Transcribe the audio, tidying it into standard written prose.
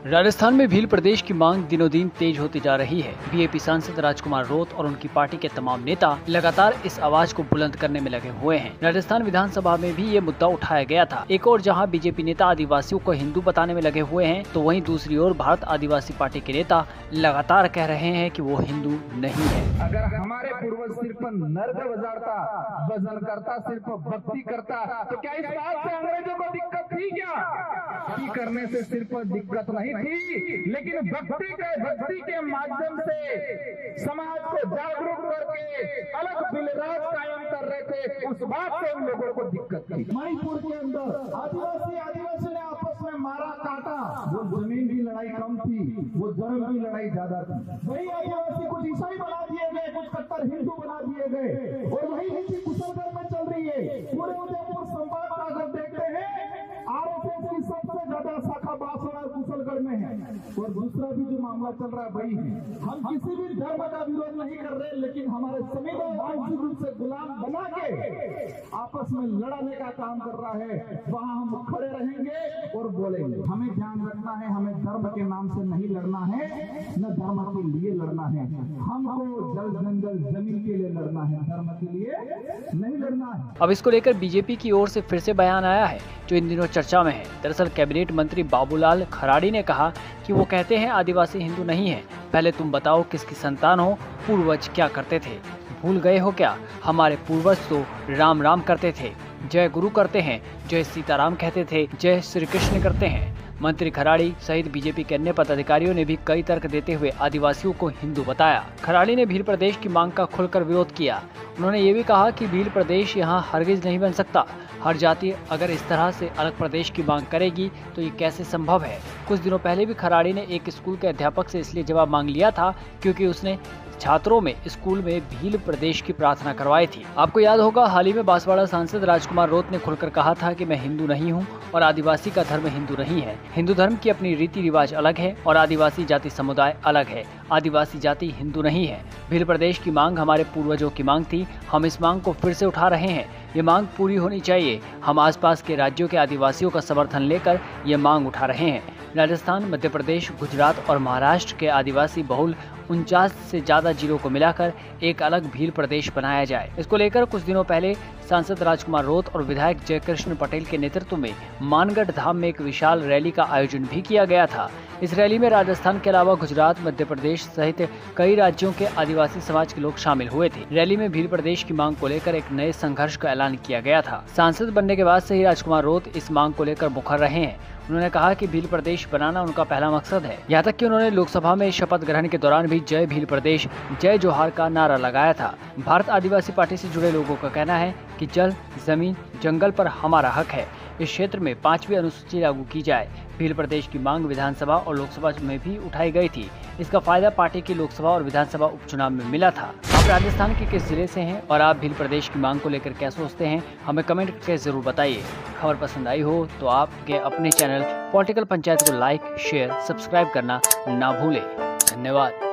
राजस्थान में भील प्रदेश की मांग दिनों दिन तेज होती जा रही है। बीजेपी सांसद राजकुमार रोत और उनकी पार्टी के तमाम नेता लगातार इस आवाज को बुलंद करने में लगे हुए हैं। राजस्थान विधानसभा में भी ये मुद्दा उठाया गया था। एक और जहां बीजेपी नेता आदिवासियों को हिंदू बताने में लगे हुए हैं, तो वहीं दूसरी ओर भारत आदिवासी पार्टी के नेता लगातार कह रहे हैं कि वो हिंदू नहीं है। अगर हमारे पूर्वज सिर्फ नर्द बजाता, भजन करता, सिर्फ भक्ति करता, तो क्या इस बात से अंग्रेजों को दिक्कत थी? क्या भक्ति करने से सिर्फ दिक्कत नहीं थी, लेकिन भक्ति के माध्यम से समाज को जागरूक करके अलग बिलराज कायम कर रहे थे। उस बात से उन लोगों को दिक्कत थी। मणिपुर के अंदर आदिवासी ने आपस में मारा काटा, वो जमीन की लड़ाई कम थी, वो धर्म की लड़ाई ज्यादा थी। वही आदिवासी कुछ ईसाई बना दिए गए, कुछ कट्टर हिंदू बना दिए गए, और वही नीति कुशलगढ़ में चल रही है। पूरे उदयपुर संभाग का अगर देखते हैं, आरएसएस की सबसे ज्यादा शाखा बांसवाड़ा कुशलगढ़ में है। और दूसरा भी जो मामला चल रहा है वही है। हम किसी भी धर्म का विरोध नहीं कर रहे, लेकिन हमारे संविधान मानसिक रूप से गुलाम बना के आपस में लड़ाने का काम कर रहा है। वहां हम खड़े रहेंगे और बोलेंगे। हमें ध्यान रखना है, हमें धर्म के नाम से नहीं लड़ना है, न धर्म के लिए लड़ना है। हमको जल जंगल जमीन के लिए लड़ना है, धर्म के लिए नहीं लड़ना है। अब इसको लेकर बीजेपी की ओर से फिर से बयान आया है, जो इन दिनों चर्चा में है। दरअसल कैबिनेट मंत्री बाबूलाल खराड़ी ने कहा कि वो कहते हैं आदिवासी हिंदू नहीं है। पहले तुम बताओ किसकी संतान हो, पूर्वज क्या करते थे, भूल गए हो क्या? हमारे पूर्वज तो राम राम करते थे, जय गुरु करते हैं, जय सीताराम कहते थे, जय श्री कृष्ण करते हैं। मंत्री खराड़ी सहित बीजेपी के अन्य पदाधिकारियों ने भी कई तर्क देते हुए आदिवासियों को हिंदू बताया। खराड़ी ने भील प्रदेश की मांग का खुलकर विरोध किया। उन्होंने ये भी कहा कि भील प्रदेश यहाँ हरगिज नहीं बन सकता। हर जाति अगर इस तरह से अलग प्रदेश की मांग करेगी तो ये कैसे संभव है? कुछ दिनों पहले भी खराड़ी ने एक स्कूल के अध्यापक से इसलिए जवाब मांग लिया था क्योंकि उसने छात्रों में स्कूल में भील प्रदेश की प्रार्थना करवाई थी। आपको याद होगा, हाल ही में बांसवाड़ा सांसद राजकुमार रोत ने खुलकर कहा था कि मैं हिंदू नहीं हूं और आदिवासी का धर्म हिंदू नहीं है। हिंदू धर्म की अपनी रीति रिवाज अलग है और आदिवासी जाति समुदाय अलग है। आदिवासी जाति हिंदू नहीं है। भील प्रदेश की मांग हमारे पूर्वजों की मांग थी। हम इस मांग को फिर से उठा रहे हैं। ये मांग पूरी होनी चाहिए। हम आसपास के राज्यों के आदिवासियों का समर्थन लेकर ये मांग उठा रहे हैं। राजस्थान, मध्य प्रदेश, गुजरात और महाराष्ट्र के आदिवासी बहुल 49 से ज्यादा जिलों को मिलाकर एक अलग भील प्रदेश बनाया जाए। इसको लेकर कुछ दिनों पहले सांसद राजकुमार रोत और विधायक जयकृष्ण पटेल के नेतृत्व में मानगढ़ धाम में एक विशाल रैली का आयोजन भी किया गया था। इस रैली में राजस्थान के अलावा गुजरात, मध्य प्रदेश सहित कई राज्यों के आदिवासी समाज के लोग शामिल हुए थे। रैली में भील प्रदेश की मांग को लेकर एक नए संघर्ष का ऐलान किया गया था। सांसद बनने के बाद से ही राजकुमार रोत इस मांग को लेकर मुखर रहे हैं। उन्होंने कहा कि भील प्रदेश बनाना उनका पहला मकसद है। यहाँ तक कि उन्होंने लोकसभा में शपथ ग्रहण के दौरान भी जय भील प्रदेश, जय जोहार का नारा लगाया था। भारत आदिवासी पार्टी से जुड़े लोगों का कहना है कि जल, जमीन, जंगल पर हमारा हक है। इस क्षेत्र में 5वीं अनुसूची लागू की जाए। भील प्रदेश की मांग विधानसभा और लोकसभा में भी उठाई गई थी। इसका फायदा पार्टी की लोकसभा और विधानसभा उपचुनाव में मिला था। आप राजस्थान के किस जिले से हैं और आप भील प्रदेश की मांग को लेकर क्या सोचते हैं, हमें कमेंट करके जरूर बताइए। खबर पसंद आई हो तो आपके अपने चैनल पॉलिटिकल पंचायत को लाइक, शेयर, सब्सक्राइब करना ना भूलें। धन्यवाद।